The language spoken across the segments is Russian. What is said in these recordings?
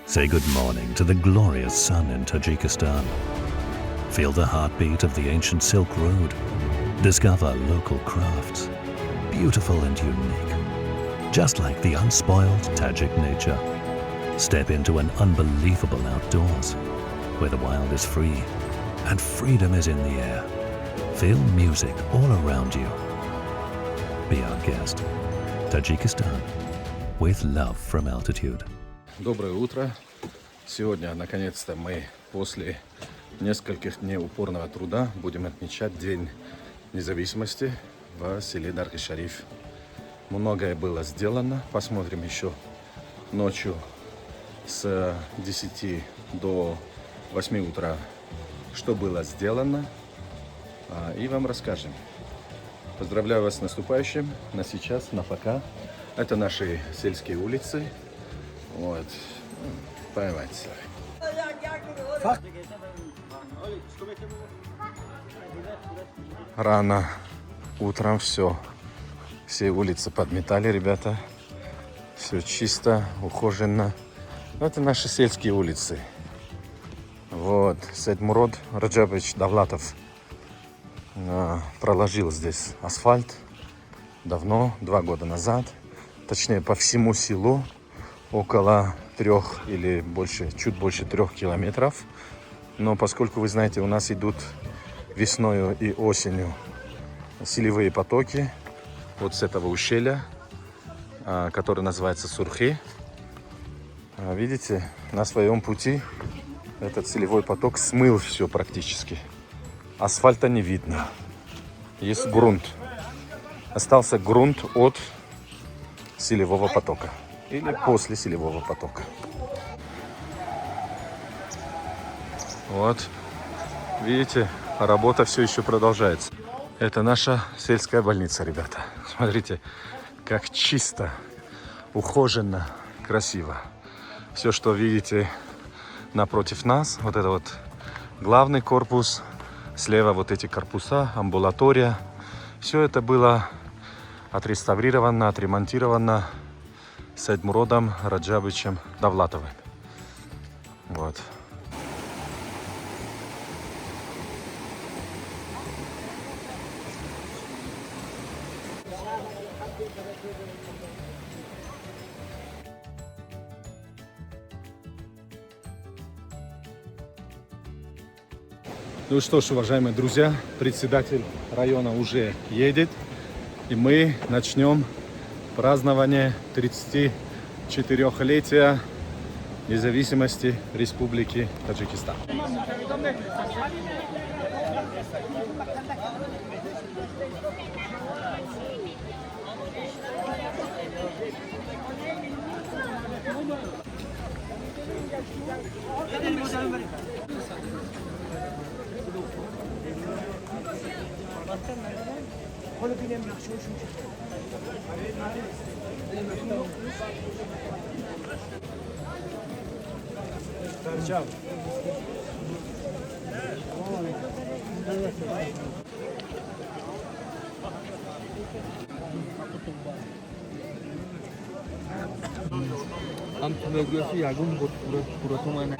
Say good morning to the glorious sun in Tajikistan. Feel the heartbeat of the ancient Silk Road. Discover local crafts, beautiful and unique, just like the unspoiled Tajik nature. Step into an unbelievable outdoors, where the wild is free and freedom is in the air. Feel music all around you. Be our guest. Tajikistan, with love from altitude. Доброе утро. Сегодня, наконец-то, мы после нескольких дней упорного труда будем отмечать День независимости в селе Дарги-Шариф. Многое было сделано. Посмотрим еще ночью с 10 до 8 утра, что было сделано, и вам расскажем. Поздравляю вас с наступающим. На сейчас, на пока. Это наши сельские улицы. Вот. Понимаете. Рано утром все улицы подметали, ребята. Все чисто, ухоженно. Это наши сельские улицы. Вот. Сейдмурод Раджабович Давлатов проложил здесь асфальт давно, 2 года назад. Точнее, по всему селу около 3 или больше, чуть больше 3 километров. Но поскольку, вы знаете, у нас идут весною и осенью селевые потоки вот с этого ущелья, который называется Сурхи. Видите, на своем пути этот селевой поток смыл все практически. Асфальта не видно. Есть грунт. Остался грунт от селевого потока. Или после селевого потока. Вот. Видите, работа все еще продолжается. Это наша сельская больница, ребята. Смотрите, как чисто, ухоженно, красиво. Все, что видите напротив нас, вот это вот главный корпус, слева вот эти корпуса, амбулатория. Все это было отреставрировано, отремонтировано Сейдмуродом Раджабовичем Давлатовым. Вот. Ну что ж, уважаемые друзья, председатель района уже едет, и мы начнем празднование 34-летия независимости Республики Таджикистан. हम फोटोग्राफी आगुम पूरा तो मैंने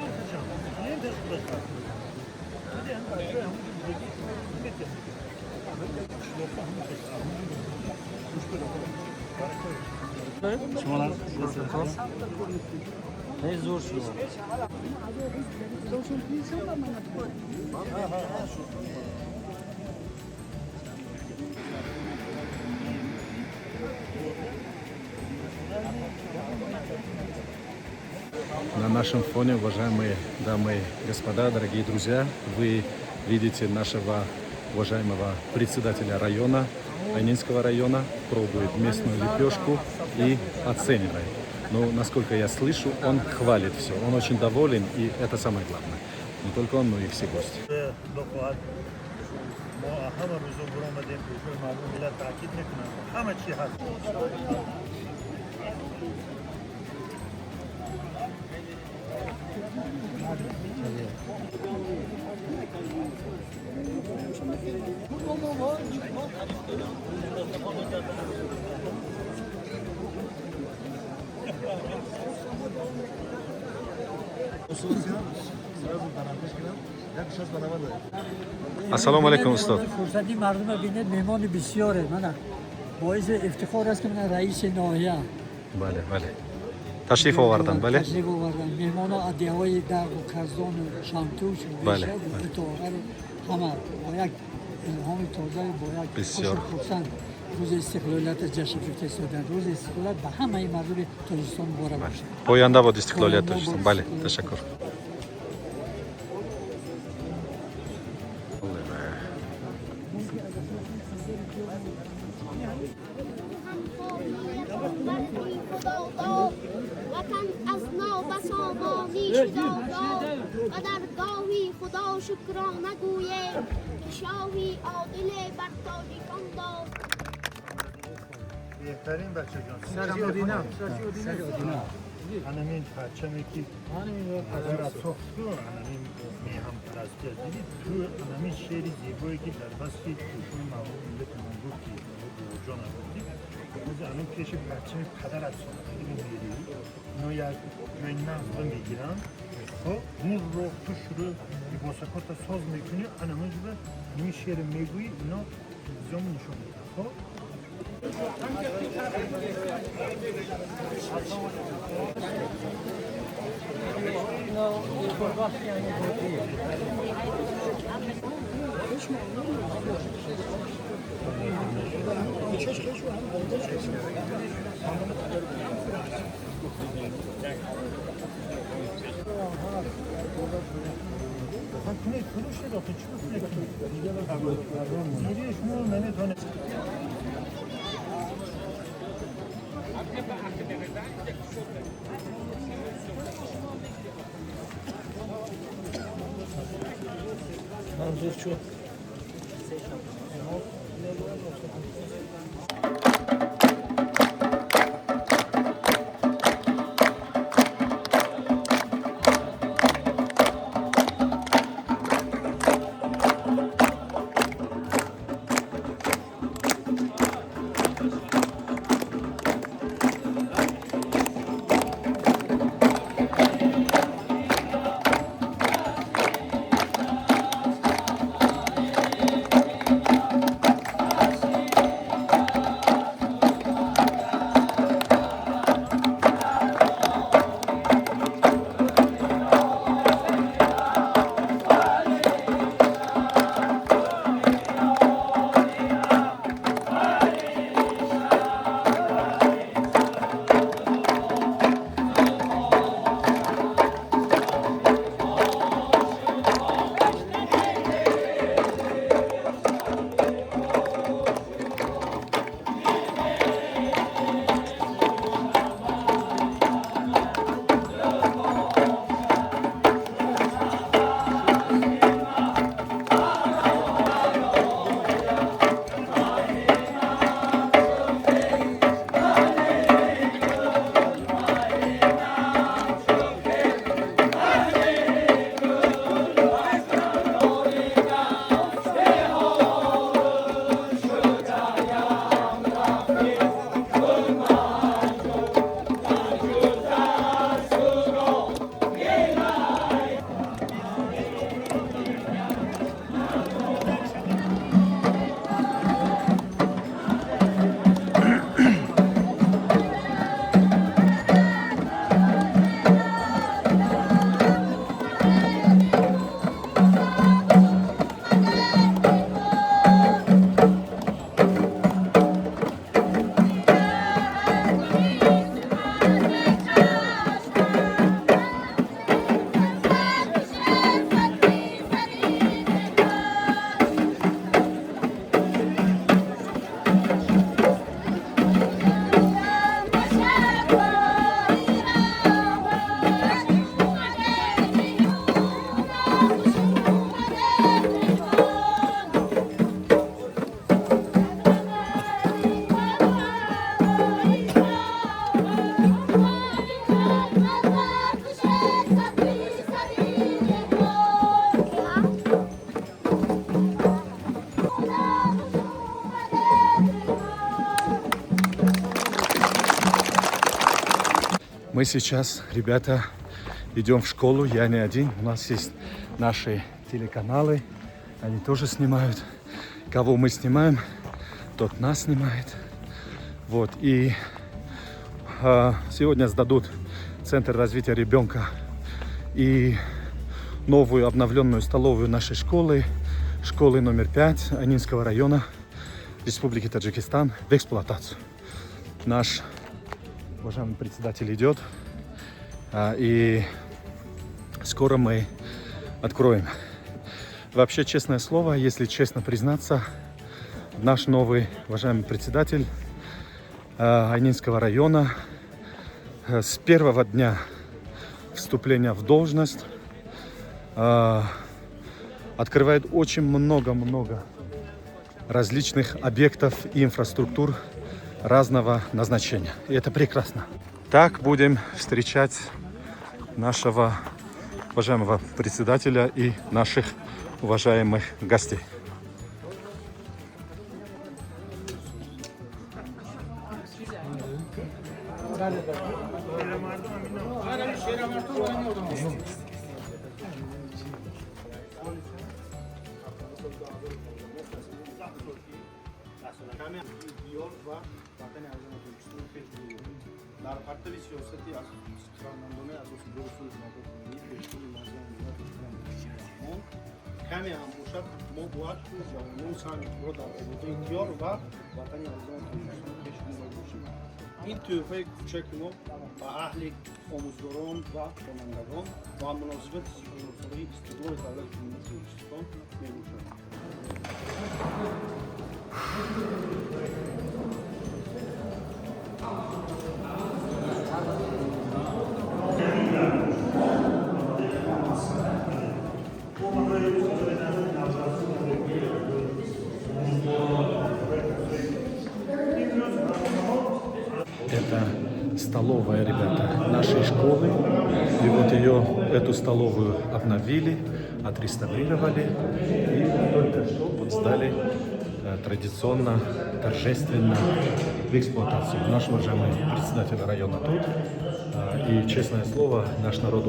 не зор şu. На нашем фоне, уважаемые дамы и господа, дорогие друзья, вы видите нашего уважаемого председателя района, Айнинского района, пробует местную лепешку и оценивает. Но, насколько я слышу, он хвалит все. Он очень доволен, и это самое главное. Не только он, но и все гости. Assalomu alaykum ustoz. فرصتی مردم رو بینید مهمان بسیاره. من باعث افتخار است که من رئیس ناحیه Bale, bale. Tashrif ovardan, bale. تشریف آوردم. مهمان ادیهای در و کزدان و شامتوش و بله، بیشه و اتاقه همه با یک الهام تازه با یک بسیار. خوش خرسند روز استقلالیت جشن فرستادن. روز استقلال به همه مردم تاجیکستان مبارک باشه. Poyanda bod istiqloliyat Tojikiston. Bale, tashakkur. وطن از نو بسامانی شد و در گاهی خدا شکرانه گویم که شاهی عادل بر تاجیکان داد. بهترین بچه جان همین بچه میکی اگر از سخت رو همین میهم پرستی دیدید تو همین شعری زیبایی که در بستی توشون معمول ملت من گفتی و جان آوردی از الان پیش بچه پدر از سخت میگیری اینا یک جای نغز رو میگیرن خب اون رو تو شروع با سکات ساز میکنی همین جبه همین شعر میگویی اینا زیام نشون میدن خب کنید فروش داخل چی بکنید دیگه شما نمیتونه منظور چون Мы сейчас, ребята, идем в школу, я не один. У нас есть наши телеканалы, они тоже снимают. Кого мы снимаем, тот нас снимает. Вот, и сегодня сдадут Центр развития ребенка и новую обновленную столовую нашей школы, школы номер 5 Анинского района Республики Таджикистан в эксплуатацию. Наш уважаемый председатель идет, и скоро мы откроем. Вообще, честное слово, если честно признаться, наш новый уважаемый председатель Анинского района с первого дня вступления в должность открывает очень много различных объектов и инфраструктур разного назначения. И это прекрасно. Так будем встречать нашего уважаемого председателя и наших уважаемых гостей. کمی هم باشد ما باید جوانان سعی رو در رابطه دیار و وطن عزیزان تاجیکستان پیش‌گیری باشیم. این تحفه کوچک ما به اهل آموزگاران و خوانندگان و مناسبت سالانه استقلال دولت جمهوری تاجیکستان می‌باشد. Это столовая, ребята, нашей школы. И вот эту столовую обновили, отреставрировали и только что вот сдали традиционно, торжественно в эксплуатацию. Наш уважаемый председатель района тут. И, честное слово, наш народ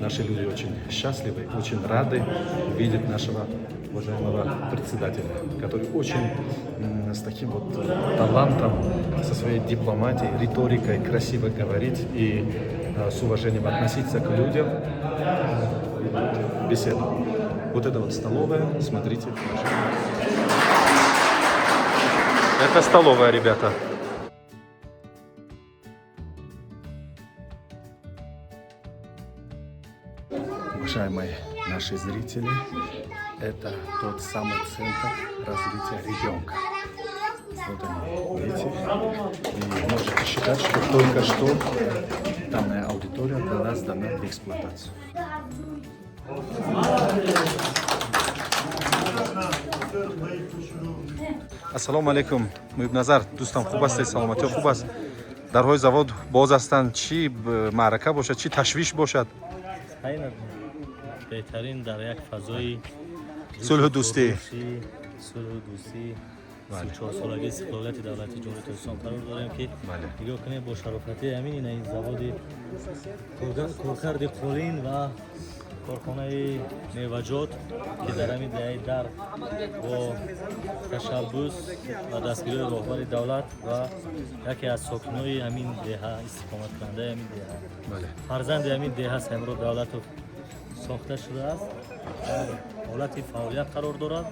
наши люди очень счастливы, очень рады видеть нашего уважаемого председателя, который очень с таким вот талантом, со своей дипломатией, риторикой красиво говорить и с уважением относиться к людям, беседу. Вот это вот столовая, смотрите. Это столовая, ребята. Уважаемые наши зрители, это тот самый центр развития ребенка. Вот они, видите? И можете считать, что только что данная аудитория была сдана в эксплуатацию. Ассаламу алейкум. Муибназар, дустам хуб астед, саломати хуб аст. Дарҳои завод боз ҳастанд. Чӣ маърака бошад, чӣ ташвиш бошад? بهترین در یک فضای صلح و دوستی. صلح و دوستی 34 سالگی استقلالیت دولت جمهوری تاجیکستان قرار داریم که نگاه کنید با شرافتی همین این زواد کارکرد قولین و کارخانه میوه‌جات که در همین دهه در با تشبث و دستگیری راهبر دولت و یکی از ساکنای همین دهه استقامت کننده همین دهه فرزند همین دهه است امروز دولت ساخته شده است حالت فعالیت قرار دارد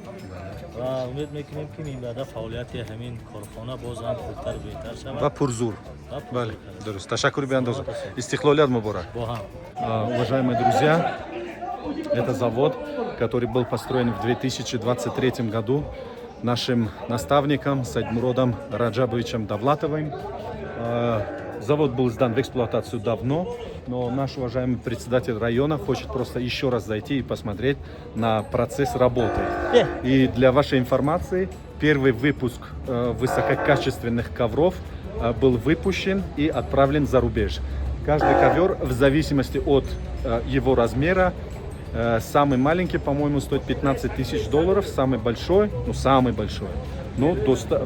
و امید میکنیم که این بعد فعالیت همین کارخانه باز هم خوبتر و بهتر شود و پرزور. بله، درست. تشکر بیاندازم. استقلالیت مبارک. Уважаемые друзья, это завод, который был построен в 2023 году нашим наставником Сайдмуродом Раджабовичем Давлатовым. Завод был сдан в эксплуатацию давно, но наш уважаемый председатель района хочет просто еще раз зайти и посмотреть на процесс работы. И для вашей информации, первый выпуск высококачественных ковров был выпущен и отправлен за рубеж. Каждый ковер в зависимости от его размера, самый маленький, по-моему, стоит $15 000, самый большой,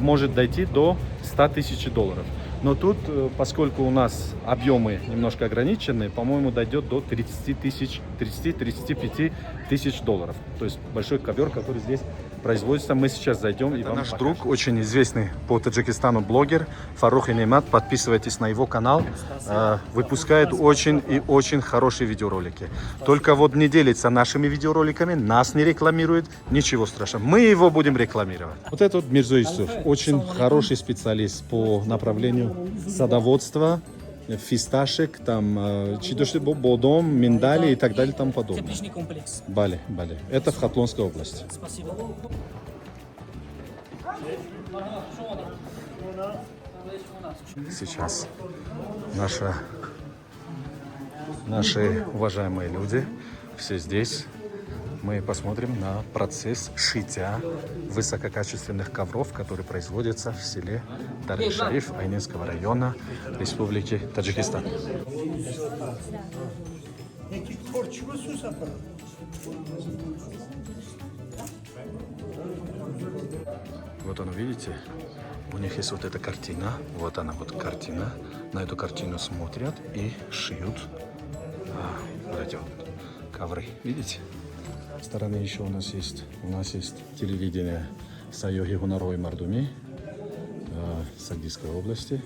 может дойти до $100 000. Но тут, поскольку у нас объемы немножко ограничены, по-моему, дойдет до 30-35 тысяч долларов. То есть большой ковер, который здесь производится. Мы сейчас зайдем и вам наш покажем. Друг, очень известный по Таджикистану блогер Фарух Инемат. Подписывайтесь на его канал. Выпускает очень и очень хорошие видеоролики. Только вот не делится нашими видеороликами, нас не рекламирует, ничего страшного. Мы его будем рекламировать. Вот этот вот Мирзо Юсуф, очень хороший специалист по направлению садоводства, фисташек, там, бодом, миндали и так далее, тому подобное. Тепличный комплекс. Бали. Это в Хатлонской области. Спасибо. Сейчас наши уважаемые люди все здесь. Мы посмотрим на процесс шитья высококачественных ковров, которые производятся в селе Дарги-Шариф Айнинского района Республики Таджикистан. Вот оно, видите? У них есть вот эта картина. Вот она, вот картина. На эту картину смотрят и шьют вот эти вот ковры. Видите? С стороны еще у нас есть телевидение Сайоги Гунарой Мардуми Сагдийской области.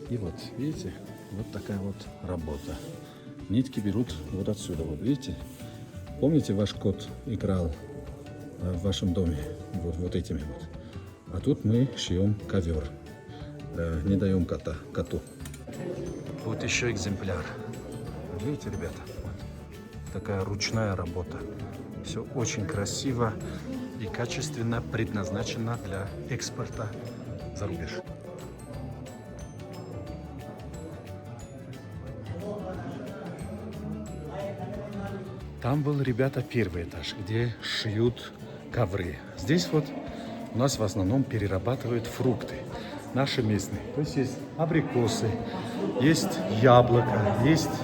И вот, видите, вот такая вот работа. Нитки берут вот отсюда, вот видите. Помните, ваш кот играл в вашем доме вот этими вот. А тут мы шьем ковер. Не даем коту. Вот еще экземпляр. Видите, ребята? Такая ручная работа. Все очень красиво и качественно предназначено для экспорта за рубеж. Там был, ребята, первый этаж, где шьют ковры. Здесь вот у нас в основном перерабатывают фрукты. Наши местные. То есть абрикосы, есть яблоко, есть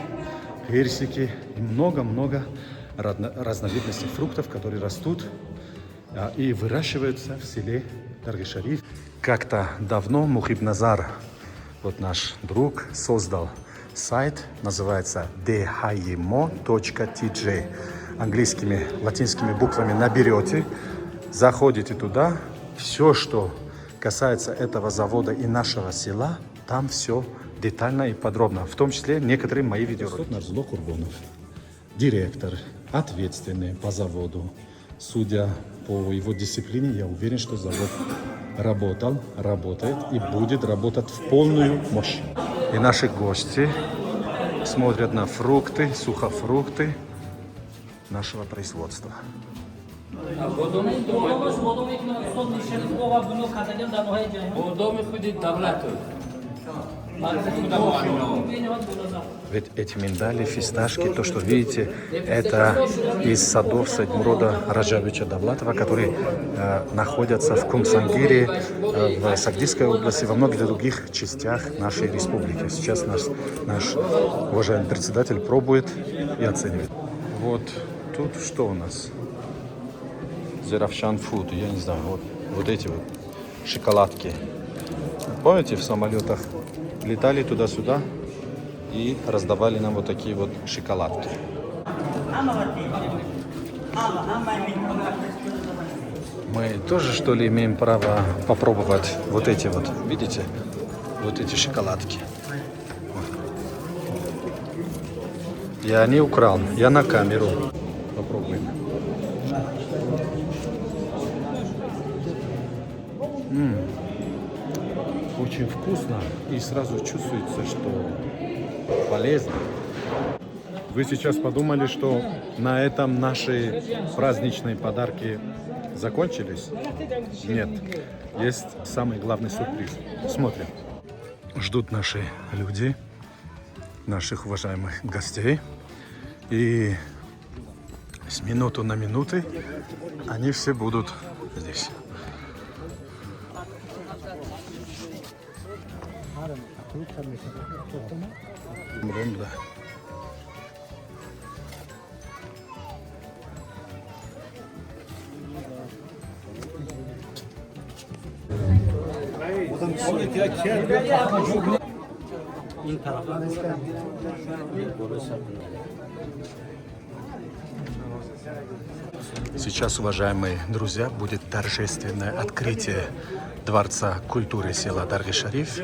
персики и много-много разновидностей фруктов, которые растут и выращиваются в селе Дарги-Шариф. Как-то давно Мухиб Назар, вот наш друг, создал сайт, называется dhaymo.tj. Английскими, латинскими буквами наберете, заходите туда, все, что касается этого завода и нашего села, там все детально и подробно, в том числе некоторые мои видеоролики. Нарзуло Курбонов, директор, ответственный по заводу. Судя по его дисциплине, я уверен, что завод работает и будет работать в полную мощь. И наши гости смотрят на фрукты, сухофрукты нашего производства. Ведь эти миндали, фисташки, то, что видите, это из садов Сайдмурода Раджабовича Давлатова, которые находятся в Кумсангире, в Сагдийской области, во многих других частях нашей республики. Сейчас наш уважаемый председатель пробует и оценивает. Вот тут что у нас? Zeravshan Food, я не знаю, вот эти вот шоколадки. Помните, в самолетах летали туда-сюда и раздавали нам вот такие вот шоколадки. Мы тоже, что ли, имеем право попробовать вот эти вот, видите, вот эти шоколадки. Я не украл, я на камеру. Попробуем. Очень вкусно и сразу чувствуется, что полезно. Вы сейчас подумали, что на этом наши праздничные подарки закончились? Нет, есть самый главный сюрприз. Смотрим. Ждут наши люди, наших уважаемых гостей. И с минуты на минуты они все будут здесь. Да. این طرف Сейчас, уважаемые друзья, будет торжественное открытие Дворца культуры села Дарги-Шариф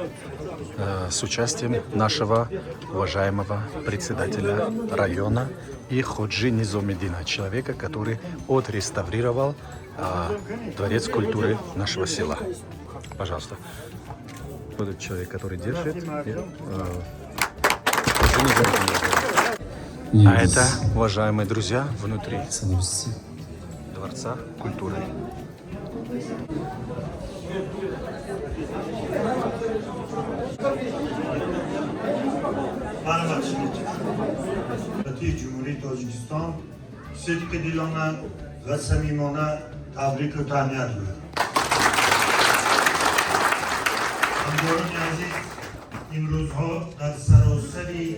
с участием нашего уважаемого председателя района и Ходжи Низомеддина, человека, который отреставрировал Дворец культуры нашего села. Пожалуйста. Вот этот человек, который держит. А это, уважаемые друзья, внутри Дворца культуры. جمهوری تاجیکستان صدق دیلانه و صمیمانه تبریک و تهنیت می‌گویم. همکاران عزیز، این روزها در سراسری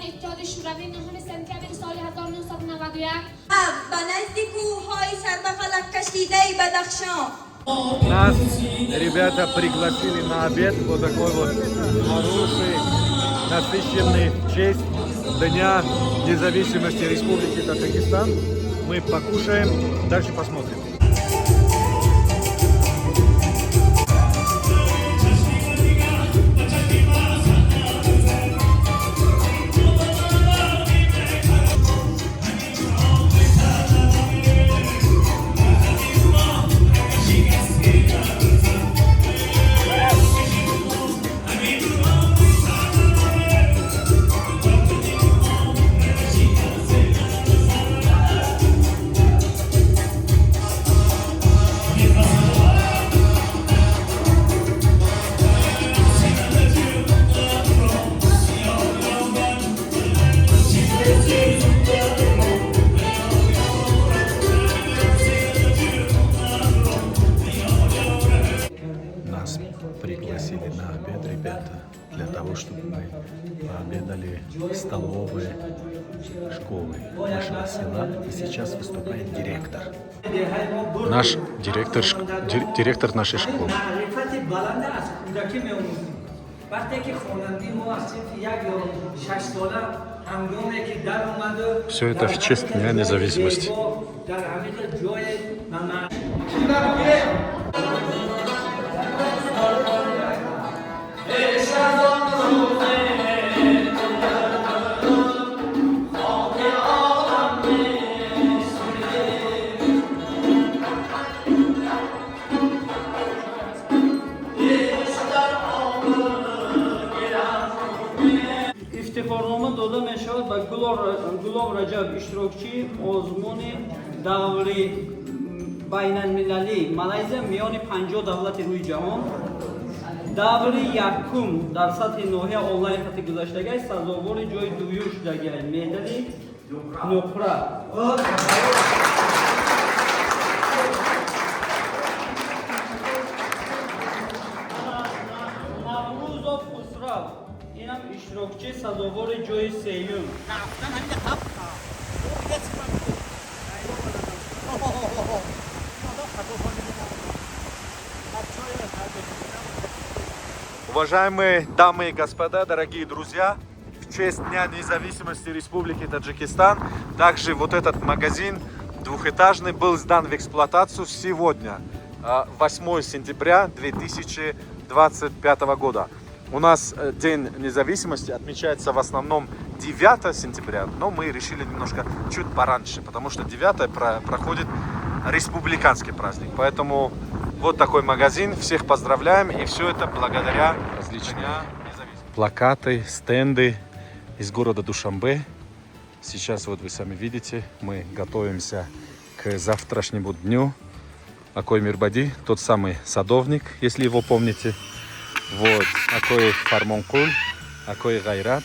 اتحاد شوروی 9 سپتامبر سال 1991 و نزد کوه‌های سربفلک کشیده بدخشان. Нас ребята пригласили на обед, вот такой вот хороший, насыщенный в честь Дня независимости Республики Таджикистан. Мы покушаем, дальше посмотрим. Нас пригласили на обед, ребята, для того, чтобы мы пообедали в столовой школы нашего села. И сейчас выступает директор. Наш директор нашей школы. Все это в честь Дня независимости. افتخارنامه داده می شود به گلاب رجب اشتراکچی آزمون دوری بین المللی مالایزیا میان 50 دولت روی جهان даври якум дар сатҳи ноҳия онлайн хати гузаштагӣ сазовори ҷои дуюм шудагӣ медали нуқра наврӯзов хусрав инам иштирокчӣ сазовори ҷои сеюм Уважаемые дамы и господа, дорогие друзья, в честь Дня независимости Республики Таджикистан, также вот этот магазин двухэтажный был сдан в эксплуатацию сегодня, 8 сентября 2025 года. У нас День независимости отмечается в основном 9 сентября, но мы решили немножко чуть пораньше, потому что 9 проходит республиканский праздник. Поэтому вот такой магазин. Всех поздравляем. И все это благодаря различным плакаты, стенды из города Душанбе. Сейчас вот вы сами видите, мы готовимся к завтрашнему дню. Акой Мирбади, тот самый садовник, если его помните. Вот, Акой Фармонкуль, Акой Гайрат.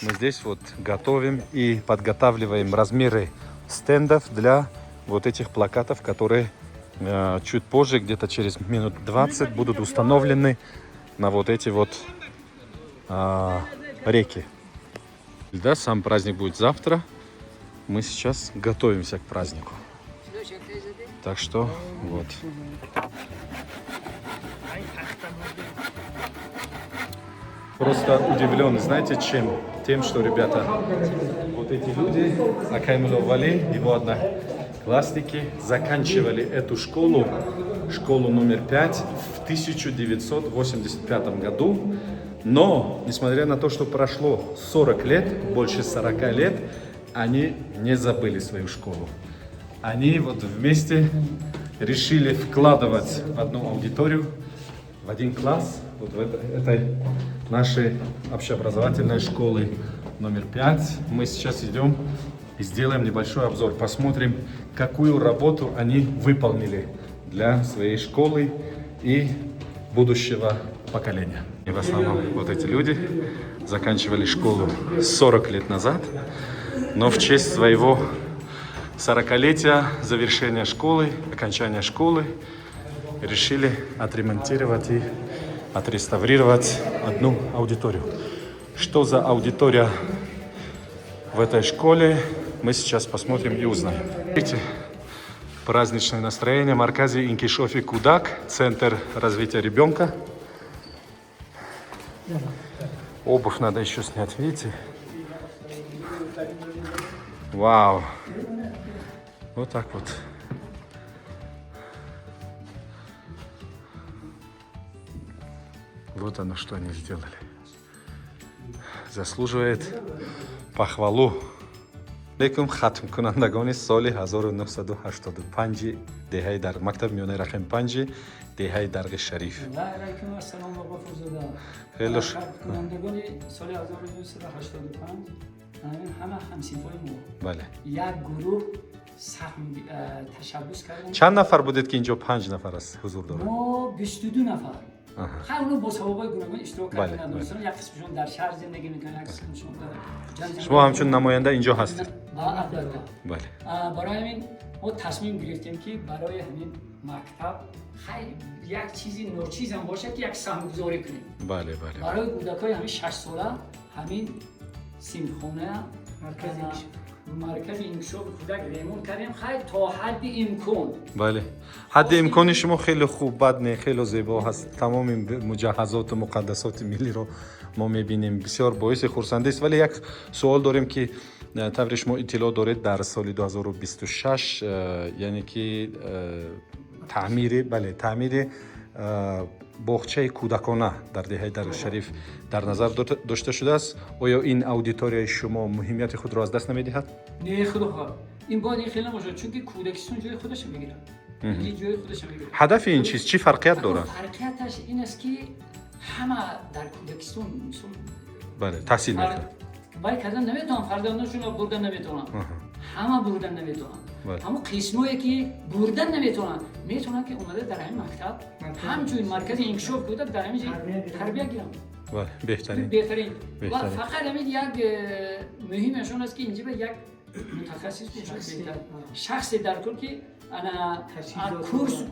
Мы здесь вот готовим и подготавливаем размеры стендов для вот этих плакатов, которые чуть позже, где-то через минут 20, будут установлены на вот эти вот реки. Да, сам праздник будет завтра. Мы сейчас готовимся к празднику. Так что вот. Просто удивлен, знаете, чем? Тем, что, ребята, вот эти люди, Акаймулов Вали, его одноклассники, заканчивали эту школу, школу номер 5, в 1985 году. Но, несмотря на то, что прошло 40 лет, больше 40 лет, они не забыли свою школу. Они вот вместе решили вкладывать в одну аудиторию, в один класс, вот в этой нашей общеобразовательной школы номер 5. Мы сейчас идем и сделаем небольшой обзор, посмотрим, какую работу они выполнили для своей школы и будущего поколения. И в основном вот эти люди заканчивали школу 40 лет назад, но в честь своего 40-летия завершения школы, окончания школы, решили отремонтировать и отреставрировать одну аудиторию. Что за аудитория в этой школе, мы сейчас посмотрим и узнаем. Видите, праздничное настроение. Маркази Инкишофи Кудак, Центр развития ребенка. Обувь надо еще снять, видите? Вау! Вот так вот. Вот оно, что они сделали. Заслуживает похвалу. Алейкум хатм кунандагони соли 1985 деҳаи дар мактаби миёнаи рахим 5 деҳаи дарғи шариф. алейкум ассалом баба фузада. хело кунандагони соли 1985 ҳама ҳамсинфои мо. бале. як гурӯҳ ташаббус кардем. чанд нафар будед ки инҷо 5 нафар аст ҳузур дорад? мо 22 нафар. خیلی اونو با صحابای گوناگون اشتراک کردن. مثلا یک قسمشون در شهر زندگی میکنن، یک قسمشون در شما همچون نماینده اینجا هستید؟ بله. برای همین ما تصمیم گرفتیم که برای همین مکتب خیلی یک چیزی نوچیز هم باشه که یک سهمگذاری کنیم. بله بله. برای کودکای همین 6 ساله همین صنفخانه مرکز انکشاف کودک ریمون کردیم خیلی تا حد امکان. بله. حد امکان شما خیلی خوب، بد نه، خیلی زیبا هست. تمام مجهزات و مقدسات ملی رو ما میبینیم. بسیار باعث خرسندی است. ولی یک سوال داریم که طبعا شما اطلاع دارید در سال 2026 یعنی که تعمیر باغچه کودکانه در دهه در شریف در نظر داشته شده است. آیا این اودیتوریای شما مهمیت خود را از دست نمیدهد؟ نه خدا این باید خیلی مشکل چون که کودکستون جای خودش میگیره. این جای خودش میگیره. هدف این چیز چی فرقیت داره؟ فرقیتش این است که همه در کودکستون بله تحصیل میکنن. باید کردن نمیتونن فرزندانشون رو بردن نمیتونن. همه بردن نمیتونن. اما قسمایی که بردن نمیتونن میتونن که اومده در این مکتب همچنین مرکز انکشاف کودک در همین تربیت گیرن. بله بهترین. و فقط همین یک مهمشون است که اینجا به یک متخصص باشد، شخصی در کل که انا کورس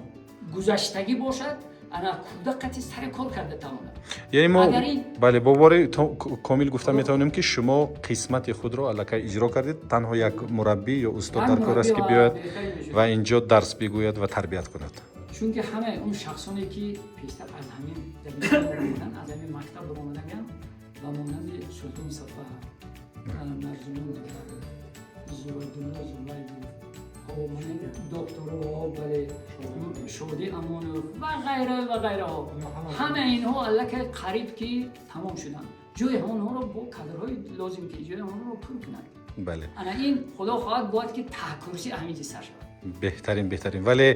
گذشتگی باشد، انا کودک سر کار کرده تمام. یعنی ما بله باور کامل گفتم میتونیم که شما قسمت خود رو الکی اجرا کردید، تنها یک مربی یا استاد در کار است که بیاید و اینجا درس بگوید و تربیت کند. چون که همه اون شخصانی که پیشتر از همین زمین از همین مکتب برآمدن و مانند سلطان صفا مرزوم زورالدوله زولایی دکترها بله شودی امان و غیره همه اینها الکی قریب که تمام شدن جای اونها رو با کادرهای لازم که جای اونها رو پر کنند. بله انا این خدا خواهد باید که تحکرسی همینجا سر شود. بهترین ولی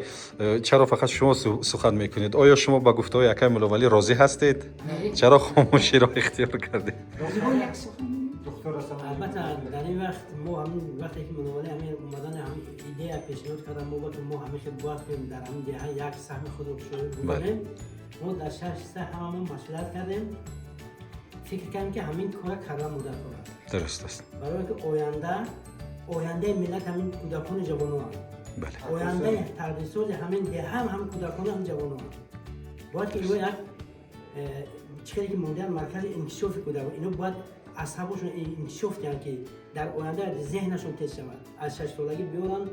چرا فقط شما سخن میکنید؟ آیا شما با گفته‌های اکایم‌الله ولی راضی هستید؟ چرا خاموشی را اختیار کردید؟ البته در این وقت ما همین وقتی که منوال همین اومدن همین ایده پیشنهاد کردم ما همیشه باید کنیم در همین جهه یک سهم خود رو بکنیم. ما در شهر همه مشورت کردیم، فکر کردیم که همین کار کردن مدت است. درست است. برای اینکه آینده ملت همین کودکان جوانان بله. آینده تربیت همین ده هم کودکان هم جوانان باید که یک چیزی که موندن مرکز انکشاف کده و اینو باید اصحابشون انکشاف کردن که در آینده ذهنشون تیز شود. از 6 سالگی بیارن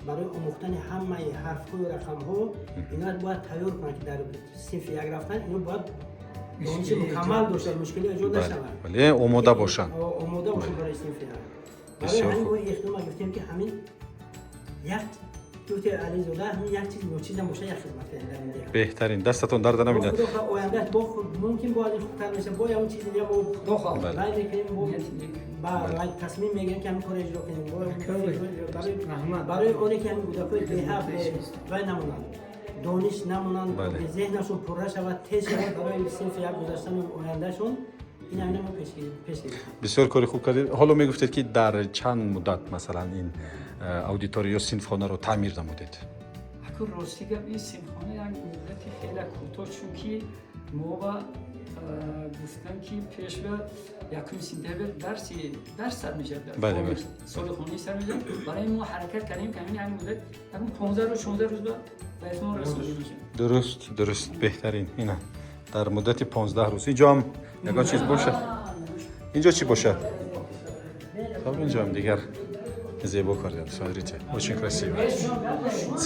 برای آموختن همه حرف‌ها و رقم‌ها اینا باید تیار کنن که در صنف یک رفتن اینو باید دانش مکمل داشته مشکلی ایجاد نشود. ولی آماده باشن. آماده باشن برای صنف یک. برای بسیار همین خوب. ما اقدام گفتیم که همین یک دکتر علیزاده همین یک چیز نوچیز هم باشه یک خدمت کرده. بهترین دستتون درد نمیاد. خدا آینده با ممکن با این خوبتر میشه با اون چیزی دیگه با بله. رای میکنیم با رای تصمیم میگیریم که همین کار اجرا کنیم برای اونی که همین بودکای بی‌حق رای نمونن دانش نمونن به ذهنشون پره شود تیز شود برای صنف یک گذاشتن آیندهشون این همین ما پیش گیریم. بسیار کاری خوب کردید. حالا میگفتید که در چند مدت مثلا این اودیتوریو سینفخانه رو تعمیر نمودید؟ اکو راستی گم این سینفخانه یک مدت خیلی کوتاه چون که ما با گفتم که پیش به یکم سپتامبر درس سر میشه. بله. سال خونی سر میشه. برای ما حرکت کردیم که همین مدت یکم 15 روز 16 روز به ما رسیدیم. درست بهترین اینا در مدت 15 روز. اینجا هم یکان چیز باشه. اینجا چی باشه؟ خب اینجا هم دیگر زیبا карден. Смотрите, очень красиво.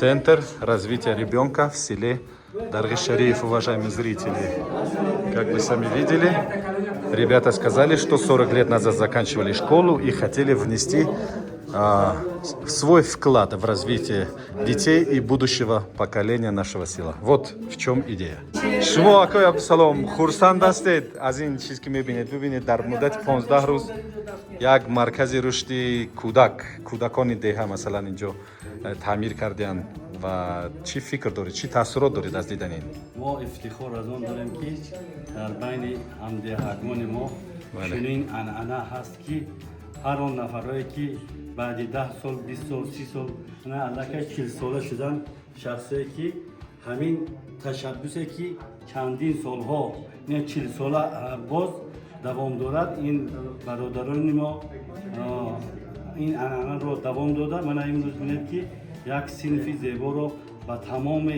Центр развития ребенка в селе Даргы-Шариф, уважаемые зрители. Как вы сами видели, ребята сказали, что 40 лет назад заканчивали школу и хотели внести свой вклад в развитие детей и будущего поколения нашего села. Вот в чем идея. شما آقای عبدالسلام خورسند هستید از این چیز که ببینید در مدت 15 روز یک مرکز رشد کودکان دهه مثلا اینجا تعمیر کردن و چی فکر دارید چی تاثیرات دارید از دیدن این؟ ما افتخار از آن داریم که در بین همدهگان ما چنین انعنه هست که هر آن نفرایی که بعد 10 سال 20 سال 30 سال نه علاقه 40 ساله شدن شخصی که همین تشبسه که چندین سالها نه 40 ساله باز دوام دارد این برادران ما این انعنه رو دوام داده. من امروز بینید که یک صنف زیبا رو با تمام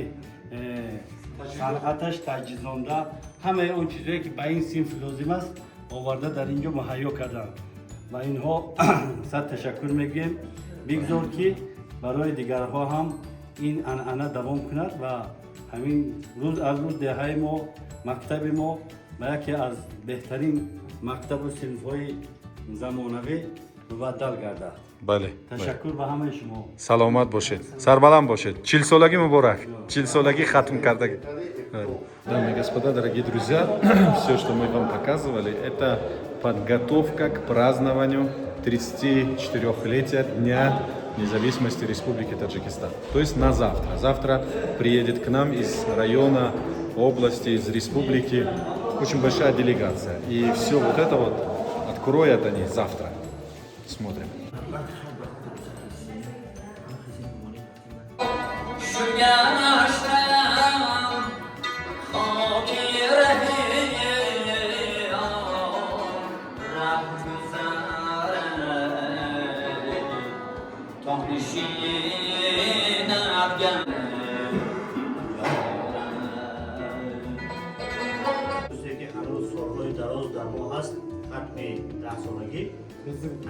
صنعتش تجهیزانده همه اون چیزایی که به این صنف لازم است آورده در اینجا مهیا کردن و اینها صد تشکر میگیم. بگذار که برای دیگرها هم این انعنه دوام کند و همین روز از روز دهه ما مکتب ما و یکی از بهترین مکتب و صنف‌های زمانوی مبدل گردد. بله. تشکر به همه شما. سلامت باشید. سربلند башид. 40 сологи муборак. 40 сологи хатм кардагӣ. Дамы и господа, дорогие друзья, все, что мы вам показывали, это подготовка к празднованию 34-летия Дня независимости Республики Таджикистан. То есть на завтра. Завтра приедет к нам из района, области, из республики очень большая делегация. И все вот это вот откроют они завтра. Смотрим.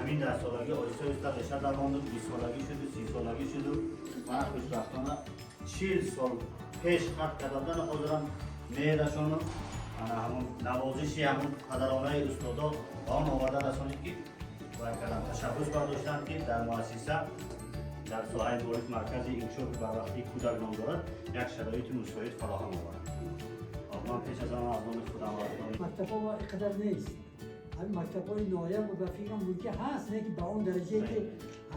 همین 10 سالگی آیسته رشته در ماند 20 سالگی شد 30 سالگی شد و خوشبختانه 40 سال پیش خط کردن حاضرم میرشون همون نوازشی همون پدرانه استادا و آن آورده رسانی که باید کردن تشبس برداشتن که در مؤسسه در ساحه دولت مرکز انکشاف بروقتی کودک نام دارد یک شرایط مساعد فراهم آورد. من پیش از آن از نام خودم مکتب ها اینقدر نیست. همین مکتب های نایب و فکرم ممکن هست نه که به اون درجه که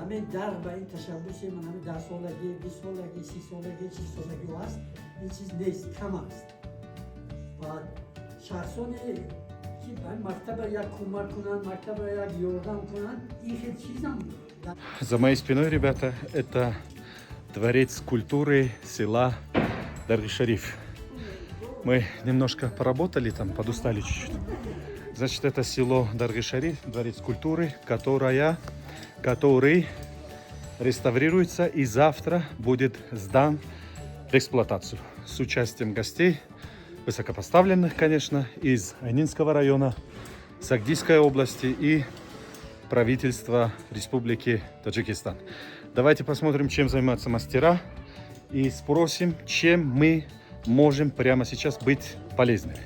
همه در به این تشبس من همه 10 سالگی 20 سالگی 30 سالگی 40 سالگی هست این چیز نیست کم است و شخصانی که به مکتب یک کمک کنند مکتب یک یاردم کنند این خیلی چیز هم За моей спиной, ребята, это дворец культуры села Даргы-Шариф. Мы немножко поработали там, подустали чуть-чуть. Значит, это село Даргы-Шариф, дворец культуры, который реставрируется и завтра будет сдан в эксплуатацию с участием гостей. высокопоставленных, конечно, из Айнинского района, Сагдийской области и правительства Республики Таджикистан. Давайте посмотрим, чем занимаются мастера, и спросим, чем мы можем прямо сейчас быть полезными.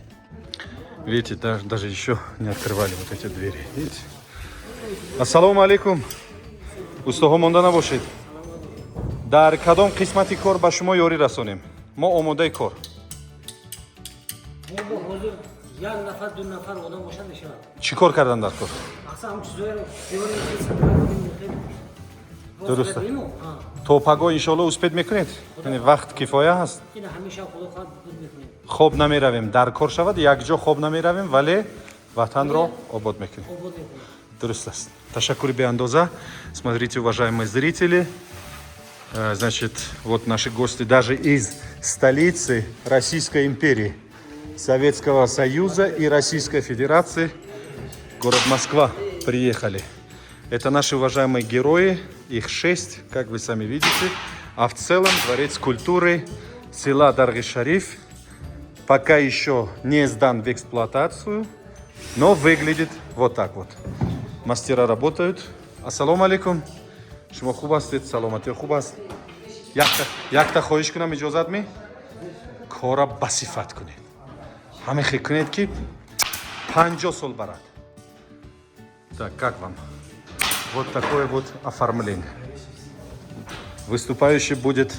Видите, даже еще не открывали вот эти двери. Видите? Ассаламу алейкум. Устого мондана бошед. Дар кадом қисмати кор ба шумо ёрӣ расонем? Мо омодаи кор. Чӣ кор кардан дар кор? Дуруст. То паго иншоалло успед мекунед? Яъне вақт кифоя ҳаст? Хоб намеравем. Дар кор шавад, якҷо хоб намеравем, вале ватанро обод мекунем. Дуруст аст. Ташаккури беандоза. Смотрите, уважаемые зрители. Значит, вот наши гости даже из столицы Российской империи, Советского Союза и Российской Федерации, город Москва, приехали. Это наши уважаемые герои, их 6, как вы сами видите. А в целом дворец культуры села Дарги-Шариф пока еще не сдан в эксплуатацию, но выглядит вот так вот. Мастера работают. Ассаламу алейкум. Шумо хуб ҳастед? Саломатӣ хуб аст? Якта хоҳиш кунам, иҷозат ми? Кора ба сифат кунед. Ҳаме хел кунед ки 50 сол барад. Так, как вам? Вот такое вот оформление. Выступающий будет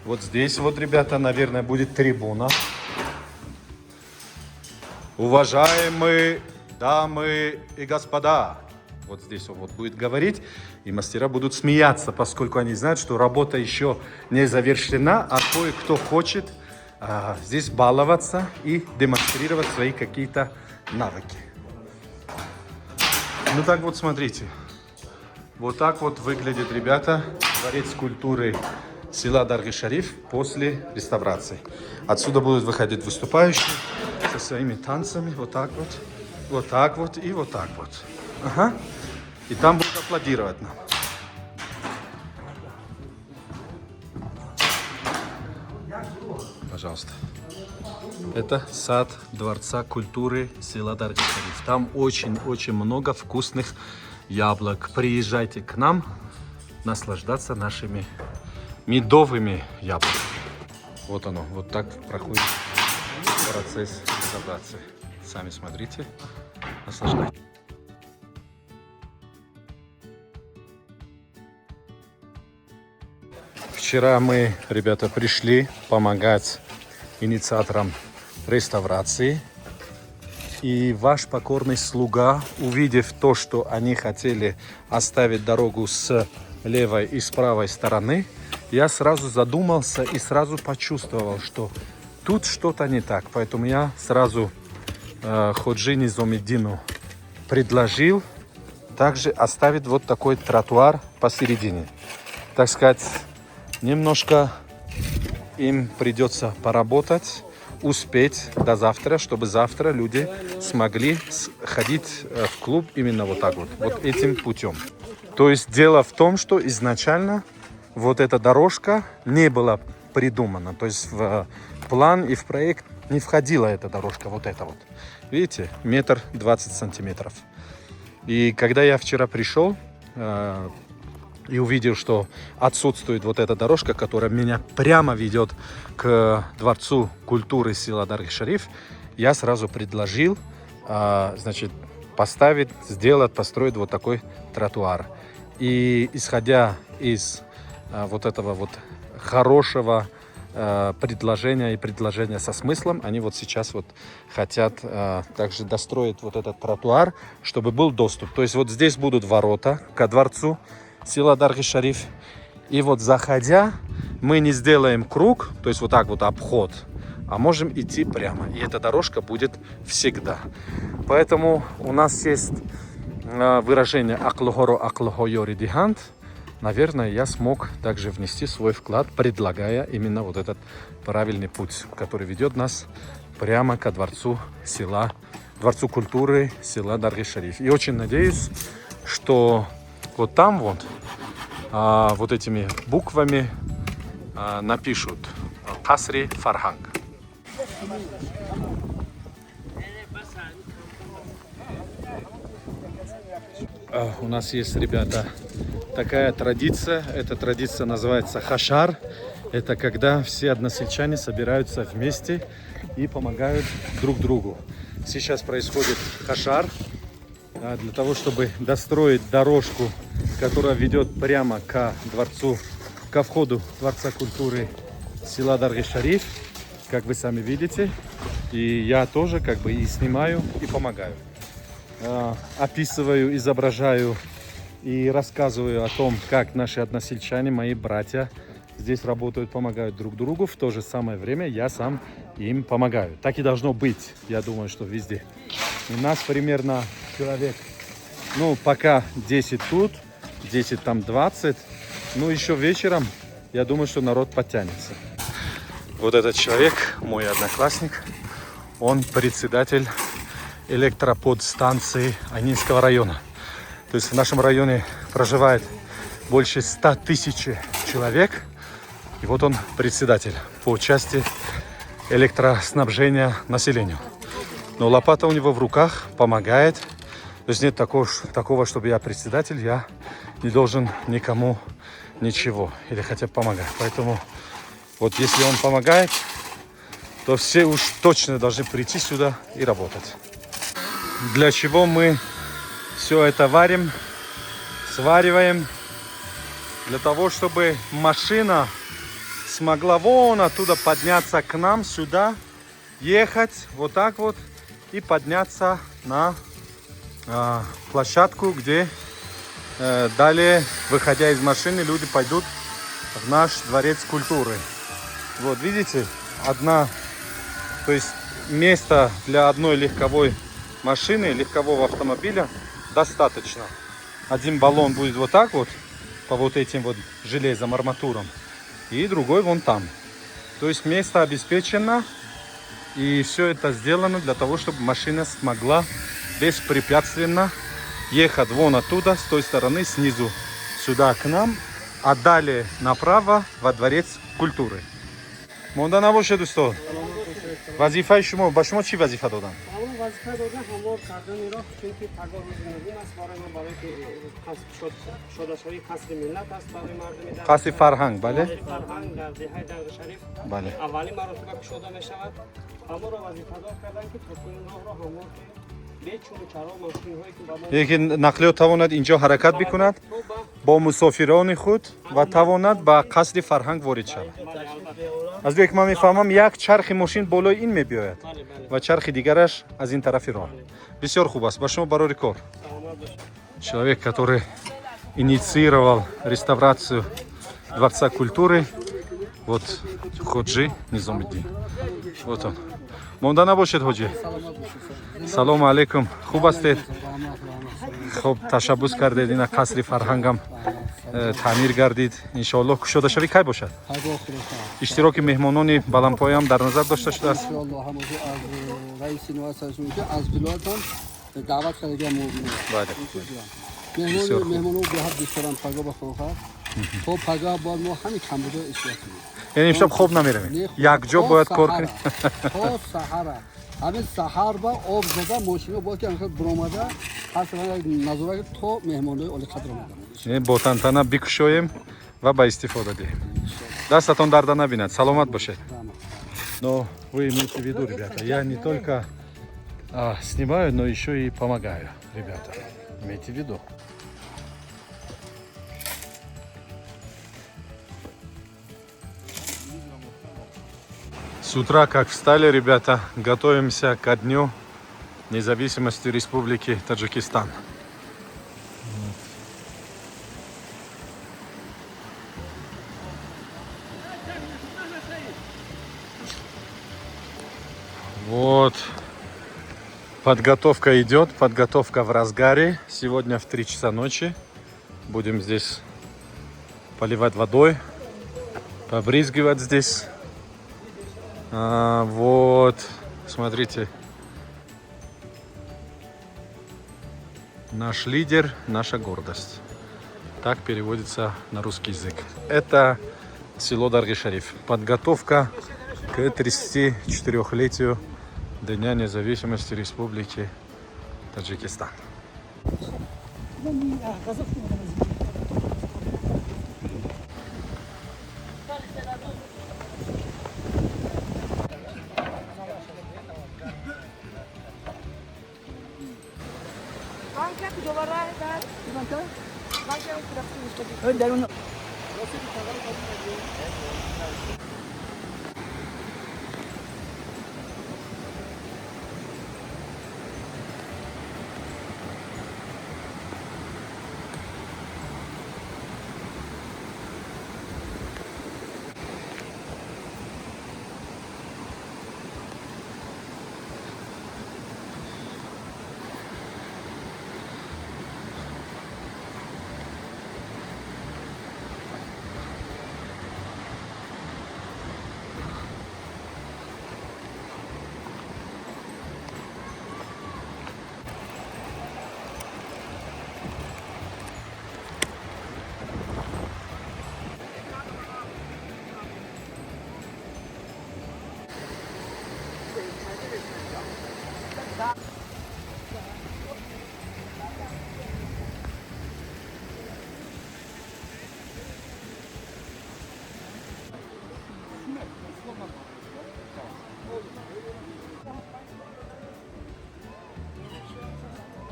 вот здесь вот, ребята, наверное, будет трибуна. Уважаемые дамы и господа, вот здесь он вот будет говорить, и мастера будут смеяться, поскольку они знают, что работа еще не завершена, а кое-кто хочет здесь баловаться и демонстрировать свои какие-то навыки. Ну так вот, смотрите. Вот так вот выглядит, ребята, дворец культуры села Дарги-Шариф после реставрации. Отсюда будут выходить выступающие со своими танцами. Вот так вот. Вот так вот и вот так вот. Ага. И там будут аплодировать нам. Пожалуйста. Это сад Дворца культуры села Дарги-Шариф. Там очень-очень много вкусных яблок. Приезжайте к нам наслаждаться нашими медовыми яблоками. Вот оно. Вот так проходит процесс реставрации. Сами смотрите. Наслаждайтесь. Вчера мы, ребята, пришли помогать инициаторам реставрации. И ваш покорный слуга, увидев то, что они хотели оставить дорогу с левой и с правой стороны, я сразу задумался и сразу почувствовал, что тут что-то не так. Поэтому я сразу Ходжи Низамеддину предложил также оставить вот такой тротуар посередине. Так сказать, немножко им придется поработать, успеть до завтра, чтобы завтра люди смогли ходить в клуб именно вот так вот, вот этим путем. То есть дело в том, что изначально вот эта дорожка не была придумана. То есть в план и в проект не входила эта дорожка, вот эта вот. Видите, 1,20 сантиметров. И когда я вчера пришел и увидел, что отсутствует вот эта дорожка, которая меня прямо ведет к Дворцу культуры села Дарги-Шариф, я сразу предложил, значит, построить вот такой тротуар. И исходя из вот этого вот хорошего предложения и предложения со смыслом, они вот сейчас вот хотят также достроить вот этот тротуар, чтобы был доступ. То есть вот здесь будут ворота ко дворцу села Дарги-Шариф. И вот заходя, мы не сделаем круг, то есть вот так вот обход, а можем идти прямо. И эта дорожка будет всегда. Поэтому у нас есть выражение «Аклохоро аклохойори дихант». Наверное, я смог также внести свой вклад, предлагая именно вот этот правильный путь, который ведет нас прямо ко дворцу культуры села Дарги-Шариф. И очень надеюсь, что вот там вот этими буквами напишут «Касри Фарханг». У нас есть, ребята, такая традиция. Эта традиция называется хашар. Это когда все односельчане собираются вместе и помогают друг другу. Сейчас происходит хашар для того, чтобы достроить дорожку, которая ведет прямо к дворцу, ко входу Дворца культуры села Дарги-Шариф, как вы сами видите. И я тоже как бы и снимаю, и помогаю. Описываю, изображаю и рассказываю о том, как наши односельчане, мои братья, здесь работают, помогают друг другу. В то же самое время я сам им помогаю. Так и должно быть, я думаю, что везде. У нас примерно человек, ну, пока 10 тут, 10 там 20. Ну, еще вечером, я думаю, что народ подтянется. Вот этот человек, мой одноклассник, он председатель электроподстанции Анинского района. То есть в нашем районе проживает больше 100 тысяч человек. И вот он председатель по части электроснабжения населению. Но лопата у него в руках, помогает. То есть нет такого, чтобы я председатель, я не должен никому ничего. Или хотя бы помогать. Поэтому вот если он помогает, то все уж точно должны прийти сюда и работать. Для чего мы все это варим, свариваем? Для того, чтобы машина смогла вон оттуда подняться к нам сюда, ехать вот так вот и подняться на площадку, где далее, выходя из машины, люди пойдут в наш дворец культуры. Вот видите, то есть места для одной легковой машины, легкового автомобиля достаточно. Один баллон будет вот так вот, по вот этим вот железом, арматурам, и другой вон там. То есть место обеспечено, и все это сделано для того, чтобы машина смогла беспрепятственно ехать вон оттуда, с той стороны, снизу, сюда к нам, а далее направо во дворец культуры. Монда набошед усто. Вазифаи шумо, ба шумо чи вазифа додан? وظیفه دادن هموار کردن را چون که پگاه روز مهم است برای ما برای که شادشوی قصر ملت است برای مردم در قصر فرهنگ، بله؟ فرهنگ در دهه درد شریف بله. اولی مراتبه کشوده می شود. اما را وظیفه دار کردن که تکون راه را هموار که به چون چرا ماشین هایی که با یکی نقلیات تواند اینجا حرکت بکند با مسافران خود و تواند به قصر فرهنگ وارد شود. از یک من میفهمم یک چرخ ماشین بالای این میبیاید و چرخ دیگرش از این طرف راه. بسیار خوب است. با شما برای کار. Человек, который инициировал реставрацию Дворца культуры, вот Ходжи Низамуддин. Вот он. Монда набошед, Ходжи. Салом алейкум. Хуб астед? خب تشبث کردید اینا قصر فرهنگم تعمیر گردید انشاءالله کشوده شوی کی باشد؟ اشتراک مهمانان بلندپایه هم در نظر داشته شده است. رئیس نوازشون که از بلاد هم دعوت کرده موجود. بله. مهمانو به حد دستران پگاه بخواه. تو پگاه با ما همین کم بوده اشتراک کنیم. یعنی امشب خوب نمیرم. یک جا باید کار کنیم. تا سحر. همین سحر با آب زده ماشین با که انقدر برآمده اصلا نظر تو مهمانای عالی قدر اومدن. با تنتنا بکشویم و با استفاده دهیم. دستتون درد نبیند. سلامت башед. Но вы имейте в виду, ребята, я не только снимаю, но еще и помогаю, ребята. Имейте в виду. С утра, как встали, ребята, готовимся ко дню независимости Республики Таджикистан. Вот, подготовка идет, подготовка в разгаре. Сегодня в 3 часа ночи будем здесь поливать водой, побрызгивать здесь. Вот, смотрите, наш лидер, наша гордость. Так переводится на русский язык. Это село Дарги-Шариф. Подготовка к 34-летию Дня независимости Республики Таджикистан.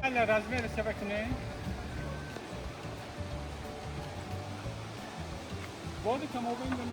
هلا رازمين الشبكة بودي كموبين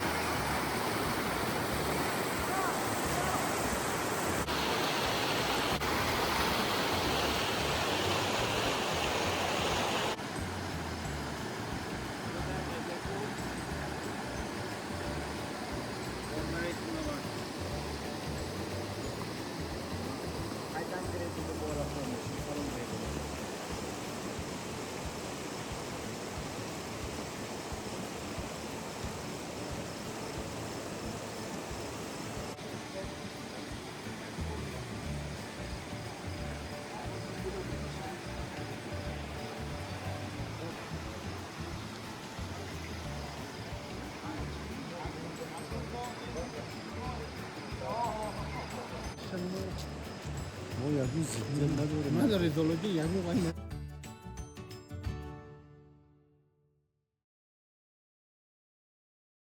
نداره ایدئولوژی یعنی